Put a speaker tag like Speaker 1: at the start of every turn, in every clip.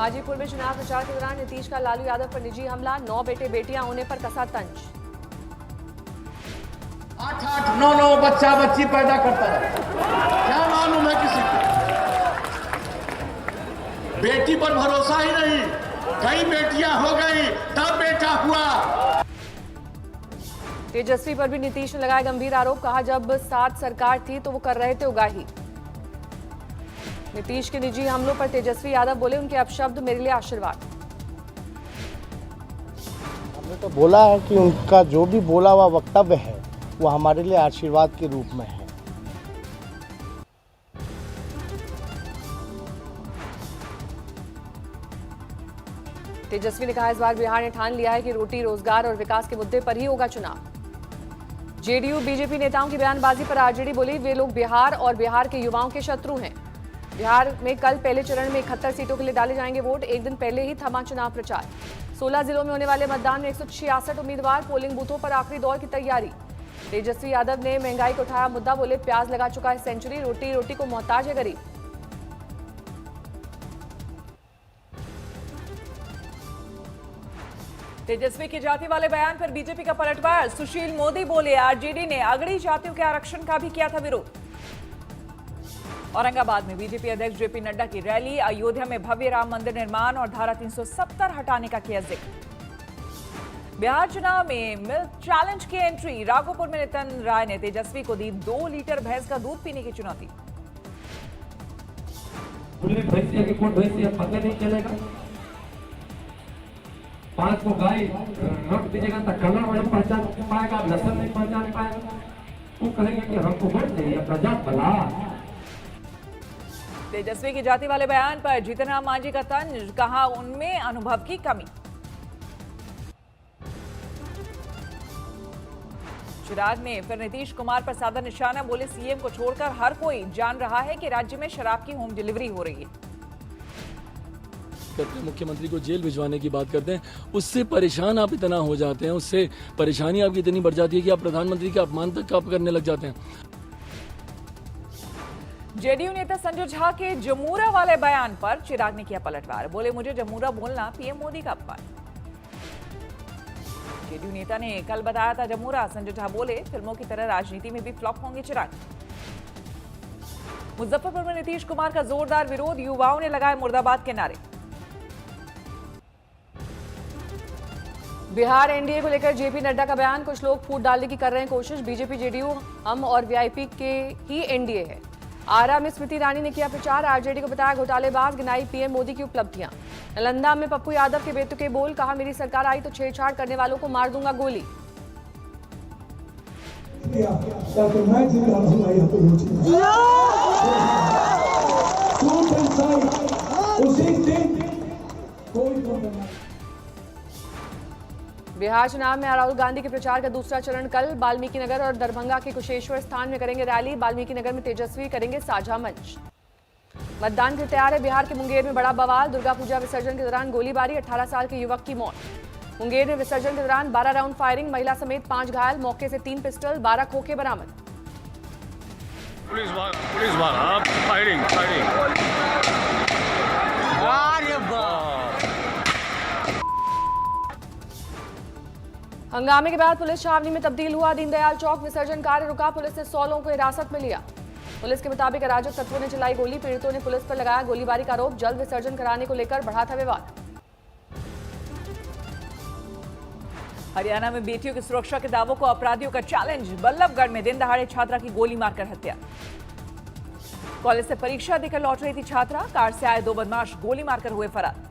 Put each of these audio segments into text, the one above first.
Speaker 1: हाजीपुर में चुनाव प्रचार के दौरान नीतीश का लालू यादव पर निजी हमला, 9 बेटे बेटियां होने पर कसा तंज।
Speaker 2: 8-8, 9-9 बच्चा बच्ची पैदा करता है, क्या मालूम है किसी को? बेटी पर भरोसा ही नहीं, कई बेटियां हो गई तब बेटा हुआ।
Speaker 1: तेजस्वी पर भी नीतीश ने लगाया गंभीर आरोप, कहा जब साथ सरकार थी तो वो कर रहे थे उगाही। नीतीश के निजी हमलों पर तेजस्वी यादव बोले, उनके अपशब्द मेरे लिए आशीर्वाद।
Speaker 3: हमने तो बोला है कि उनका जो भी बोला हुआ वक्तव्य है वो हमारे लिए आशीर्वाद के रूप में है।
Speaker 1: तेजस्वी ने कहा इस बार बिहार ने ठान लिया है कि रोटी, रोजगार और विकास के मुद्दे पर ही होगा चुनाव। जेडीयू बीजेपी नेताओं की बयानबाजी पर आरजेडी बोली, वे लोग बिहार और बिहार के युवाओं के शत्रु हैं। बिहार में कल पहले चरण में 71 सीटों के लिए डाले जाएंगे वोट, एक दिन पहले ही थमा चुनाव प्रचार। 16 जिलों में होने वाले मतदान में 166 उम्मीदवार, पोलिंग बूथों पर आखिरी दौर की तैयारी। तेजस्वी यादव ने महंगाई को उठाया मुद्दा, बोले प्याज लगा चुका है सेंचुरी, रोटी रोटी को मोहताज है गरीब।
Speaker 4: तेजस्वी के जाति वाले बयान पर बीजेपी का पलटवार, सुशील मोदी बोले आरजेडी ने अगड़ी जातियों के आरक्षण का भी किया था विरोध। औरंगाबाद में बीजेपी अध्यक्ष जेपी नड्डा की रैली, अयोध्या में भव्य राम मंदिर निर्माण और धारा 370 हटाने का किया जिक्र। बिहार चुनाव में मिल्क चैलेंज की एंट्री, राघोपुर में नितिन राय ने तेजस्वी को दी 2 लीटर भैंस का दूध पीने की चुनौती।
Speaker 5: भैंसिया की कोट भैंसिया पता नहीं चलेगा, 5 को गाय रख दीजिएगा तो कलर वाले पहचान पाएगा, नस्ल नहीं पहचान पाएगा, वो कहेंगे कि हमको वोट देंगे अपना जात बना।
Speaker 4: तेजस्वी की जाति वाले बयान पर जीतन राम मांझी का तंज, कहा उनमें अनुभव की कमी। चिराग में फिर नीतीश कुमार पर साधा निशाना, बोले सीएम को छोड़कर हर कोई जान रहा है कि राज्य में शराब की होम डिलीवरी हो रही है।
Speaker 6: मुख्यमंत्री को जेल भिजवाने की बात करते हैं, उससे परेशान आप इतना हो जाते हैं, उससे परेशानी आपकी इतनी बढ़ जाती है कि आप प्रधानमंत्री के अपमान तक आप करने लग जाते हैं।
Speaker 4: जेडीयू नेता संजय झा के जमूरा वाले बयान पर चिराग ने किया पलटवार, बोले मुझे जमूरा बोलना पीएम मोदी का अपमान। जेडीयू नेता ने कल बताया था जमूरा, संजय झा बोले फिल्मों की तरह राजनीति में भी फ्लॉप होंगे चिराग। मुजफ्फरपुर में नीतीश कुमार का जोरदार विरोध, युवाओं ने लगाए मुर्दाबाद के नारे।
Speaker 1: बिहार एनडीए को लेकर जेपी नड्डा का बयान, कुछ लोग फूट डालने की कर रहे हैं कोशिश, बीजेपी जेडीयू हम और वीआईपी के ही एनडीए है। आरा में स्मृति ईरानी ने किया प्रचार, आरजेडी को बताया घोटालेबाज, गिनाई पीएम मोदी की उपलब्धियां। नालंदा में पप्पू यादव के बेटुके बोल, कहा मेरी सरकार आई तो छेड़छाड़ करने वालों को मार दूंगा गोली। बिहार चुनाव में राहुल गांधी के प्रचार का दूसरा चरण कल, वाल्मीकि नगर और दरभंगा के कुशेश्वर स्थान में करेंगे रैली, वाल्मीकि नगर में तेजस्वी करेंगे साझा मंच। मतदान के तैयार है बिहार के मुंगेर में बड़ा बवाल, दुर्गा पूजा विसर्जन के दौरान गोलीबारी, 18 साल के युवक की मौत। मुंगेर में विसर्जन के दौरान 12 राउंड फायरिंग, महिला समेत 5 घायल, मौके से 3 पिस्टल, 12 खोखे बरामद।
Speaker 7: Police firing.
Speaker 1: हंगामे के बाद पुलिस छावनी में तब्दील हुआ, दीनदयाल चौक विसर्जन कार्य रुका, पुलिस ने 100 लोगों को हिरासत में लिया। पुलिस के मुताबिक अराजक तत्वों ने चलाई गोली, पीड़ितों ने पुलिस पर लगाया गोलीबारी का आरोप, जल्द विसर्जन कराने को लेकर बढ़ा था विवाद।
Speaker 4: हरियाणा में बेटियों की सुरक्षा के दावों को अपराधियों का चैलेंज, बल्लभगढ़ में दिन दहाड़े छात्रा की गोली मारकर हत्या। कॉलेज से परीक्षा देकर लौट रही थी छात्रा, कार से आए 2 बदमाश गोली मारकर हुए फरार।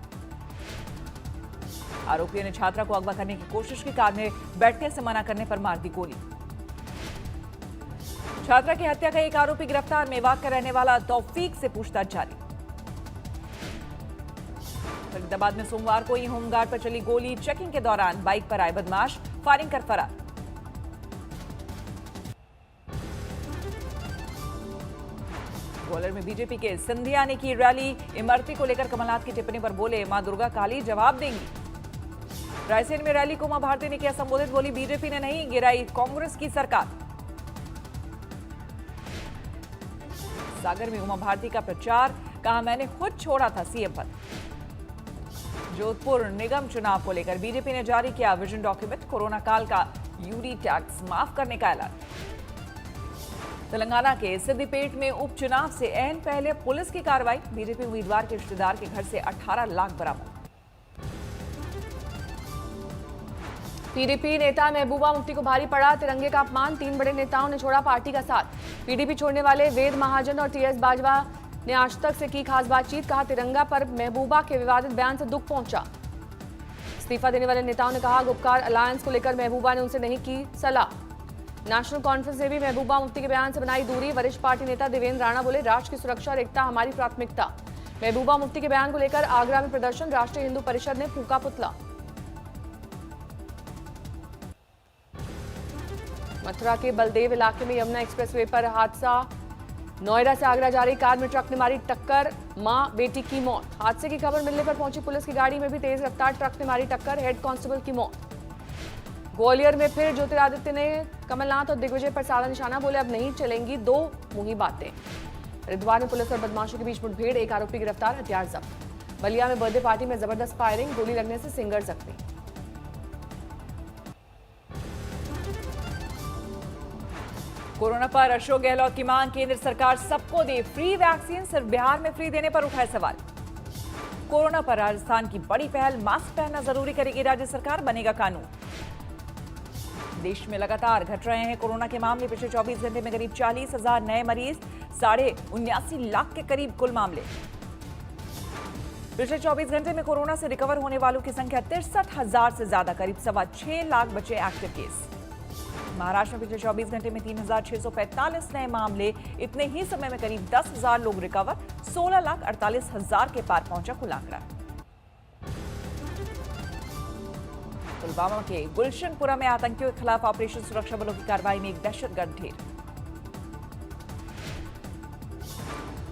Speaker 4: आरोपियों ने छात्रा को अगवा करने की कोशिश की, कार में बैठने से मना करने पर मार दी गोली। छात्रा की हत्या का एक आरोपी गिरफ्तार, मेवात का रहने वाला तौफीक से पूछताछ जारी। फरीदाबाद में सोमवार को ही होमगार्ड पर चली गोली, चेकिंग के दौरान बाइक पर आए बदमाश फायरिंग कर फरार। ग्वालियर में बीजेपी के सिंधिया ने की रैली, इमरती को लेकर कमलनाथ की टिप्पणी पर बोले मां दुर्गा काली जवाब देंगी। रायसेन में रैली को उमा भारती ने किया संबोधित, बोली बीजेपी ने नहीं गिराई कांग्रेस की सरकार। सागर में उमा भारती का प्रचार, कहा मैंने खुद छोड़ा था सीएम पद। जोधपुर निगम चुनाव को लेकर बीजेपी ने जारी किया विजन डॉक्यूमेंट, कोरोना काल का यूडी टैक्स माफ करने का ऐलान। तेलंगाना के सिद्दीपेट में उपचुनाव से ऐन पहले पुलिस की कार्रवाई, बीजेपी उम्मीदवार के रिश्तेदार के घर से 18 लाख बरामद।
Speaker 1: पीडीपी नेता महबूबा मुफ्ती को भारी पड़ा तिरंगे का अपमान, 3 बड़े नेताओं ने छोड़ा पार्टी का साथ। पीडीपी छोड़ने वाले वेद महाजन और टीएस बाजवा ने आज तक से की खास बातचीत, कहा तिरंगा पर महबूबा के विवादित बयान से दुख पहुंचा। इस्तीफा देने वाले नेताओं ने कहा गुपकार अलायंस को लेकर महबूबा ने उनसे नहीं की सलाह। नेशनल कॉन्फ्रेंस ने भी महबूबा मुफ्ती के बयान से बनाई दूरी, वरिष्ठ पार्टी नेता देवेंद्र राणा बोले राष्ट्र की सुरक्षा और एकता हमारी प्राथमिकता। महबूबा मुफ्ती के बयान को लेकर आगरा में प्रदर्शन, राष्ट्रीय हिंदू परिषद ने फूंका पुतला। मथुरा के बलदेव इलाके में यमुना एक्सप्रेसवे पर हादसा, नोएडा से आगरा जा रही कार में ट्रक ने मारी टक्कर, मां बेटी की मौत। हादसे की खबर मिलने पर पहुंची पुलिस की गाड़ी में भी तेज रफ्तार ट्रक ने मारी टक्कर, हेड कांस्टेबल की मौत। ग्वालियर में फिर ज्योतिरादित्य ने कमलनाथ और दिग्विजय पर साधा निशाना, बोले अब नहीं चलेंगी दो मुंही बातें। हरिद्वार में पुलिस और बदमाशों के बीच मुठभेड़, एक आरोपी गिरफ्तार, हथियार जब्त। बलिया में बर्थडे पार्टी में जबरदस्त फायरिंग, गोली लगने से सिंगर जख्मी।
Speaker 4: कोरोना पर अशोक गहलोत की मांग, केंद्र सरकार सबको दे फ्री वैक्सीन, सिर्फ बिहार में फ्री देने पर उठाए सवाल। कोरोना पर राजस्थान की बड़ी पहल, मास्क पहनना जरूरी करेगी राज्य सरकार, बनेगा कानून। देश में लगातार घट रहे हैं कोरोना के मामले, पिछले 24 घंटे में करीब 40,000 नए मरीज, 79.5 लाख के करीब कुल मामले। पिछले 24 घंटे में कोरोना से रिकवर होने वालों की संख्या 63,000 से ज्यादा, करीब 6.25 लाख बचे एक्टिव केस। महाराष्ट्र में पिछले 24 घंटे में 3,645 नए मामले, इतने ही समय में करीब 10,000 लोग रिकवर, 16,48,000 के पार पहुंचा कुल आंकड़ा। पुलवामा के गुलशनपुरा में आतंकियों के खिलाफ ऑपरेशन सुरक्षा बलों की कार्रवाई में एक दहशतगर्द ढेर।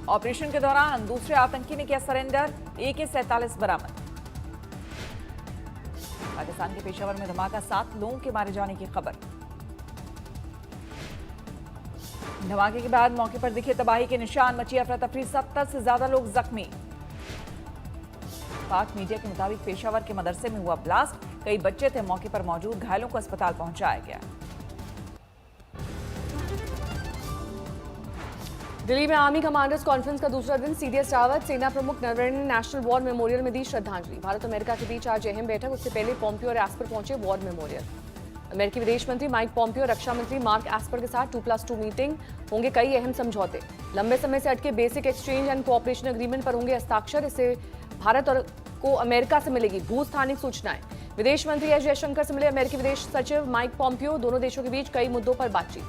Speaker 4: ऑपरेशन के दौरान दूसरे आतंकी ने किया सरेंडर, AK-47 बरामद। पाकिस्तान के पेशावर में धमाका, 7 लोगों के मारे जाने की खबर। धमाके के बाद मौके पर दिखे तबाही के निशान, मची अफरा तफरी, 70 से ज्यादा लोग जख्मी। पाक मीडिया के मुताबिक पेशावर के मदरसे में हुआ ब्लास्ट, कई बच्चे थे मौके पर मौजूद, घायलों को अस्पताल पहुंचाया गया।
Speaker 1: दिल्ली में आर्मी कमांडर्स कॉन्फ्रेंस का दूसरा दिन, सीडीएस रावत, सेना प्रमुख नरवणे ने नेशनल वॉर मेमोरियल में दी श्रद्धांजलि। भारत और अमेरिका के बीच आज अहम बैठक, उससे पहले पोम्पियो और एस्पर पहुंचे वॉर मेमोरियल। अमेरिकी विदेश मंत्री माइक पोम्पियो और रक्षा मंत्री मार्क एस्पर के साथ 2+2 मीटिंग, होंगे कई अहम समझौते। लंबे समय से अटके basic exchange and cooperation agreement पर होंगे हस्ताक्षर, इससे भारत और को अमेरिका से मिलेगी भूस्थानिक सूचनाएं। विदेश मंत्री एस जयशंकर से मिले अमेरिकी विदेश सचिव माइक पोम्पियो, दोनों देशों के बीच कई मुद्दों पर बातचीत।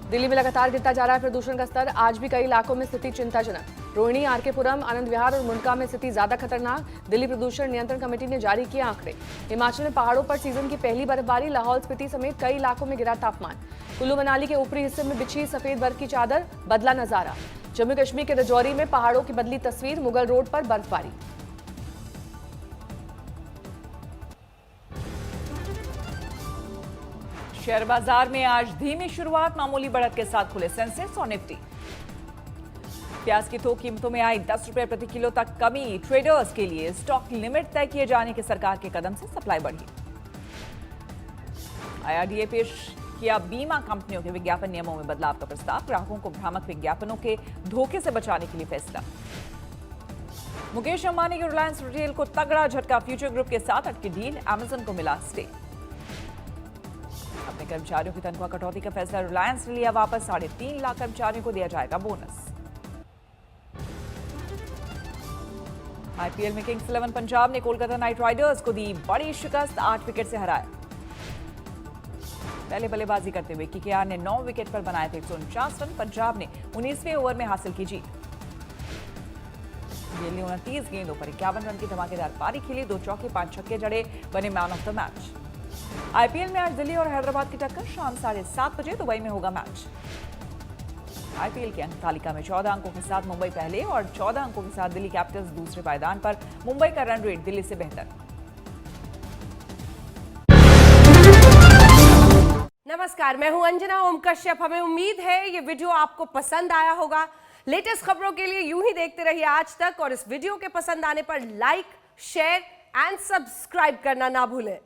Speaker 1: दिल्ली में लगातार गिरता जा रहा है प्रदूषण का स्तर, आज भी कई इलाकों में स्थिति चिंताजनक। रोहिणी, आरकेपुरम, आनंद विहार और मुंडका में स्थिति ज्यादा खतरनाक, दिल्ली प्रदूषण नियंत्रण कमेटी ने जारी किए आंकड़े। हिमाचल में पहाड़ों पर सीजन की पहली बर्फबारी, लाहौल स्पीति समेत कई इलाकों में गिरा तापमान। कुल्लू मनाली के ऊपरी हिस्से में बिछी सफेद बर्फ की चादर, बदला नजारा। जम्मू कश्मीर के रजौरी में पहाड़ों की बदली तस्वीर, मुगल रोड पर बर्फबारी।
Speaker 4: शेयर बाजार में आज धीमी शुरुआत, मामूली बढ़त के साथ खुले सेंसेक्स और निफ्टी। प्याज की थोक कीमतों में आई 10 रुपए प्रति किलो तक कमी, ट्रेडर्स के लिए स्टॉक लिमिट तय किए जाने के सरकार के कदम से सप्लाई बढ़ी। IRDA पेश किया बीमा कंपनियों के विज्ञापन नियमों में बदलाव का प्रस्ताव, ग्राहकों को भ्रामक विज्ञापनों के धोखे से बचाने के लिए फैसला। मुकेश अंबानी की रिलायंस रिटेल को तगड़ा झटका, फ्यूचर ग्रुप के साथ अटकी डील, अमेजन को मिला स्टे। अपने कर्मचारियों की तनख्वाह कटौती का फैसला रिलायंस ने लिया वापस, 3.5 लाख कर्मचारियों को दिया जाएगा बोनस। IPL में किंग्स 11 पंजाब ने कोलकाता नाइट राइडर्स को दी बड़ी शिकस्त, 8 विकेट से हराया। पहले बल्लेबाजी करते हुए KKR ने 9 विकेट पर बनाए थे 149 रन, पंजाब ने 19वें ओवर में हासिल की जीत। दिल्ली 29 गेंदों पर 51 रन की धमाकेदार पारी खेली, 2 चौके 5 छक्के जड़े, बने man of the match. IPL में आज दिल्ली और हैदराबाद की टक्कर, शाम 7:30 बजे दुबई में होगा मैच। IPL की अंक तालिका में 14 अंकों के साथ मुंबई पहले और 14 अंकों के साथ दिल्ली कैपिटल्स दूसरे पायदान पर, मुंबई का रन रेट दिल्ली से बेहतर।
Speaker 8: नमस्कार, मैं हूं अंजना ओम कश्यप। हमें उम्मीद है ये वीडियो आपको पसंद आया होगा। लेटेस्ट खबरों के लिए यूं ही देखते रहिए आज तक और इस वीडियो के पसंद आने पर लाइक, शेयर एंड सब्सक्राइब करना ना भूलें।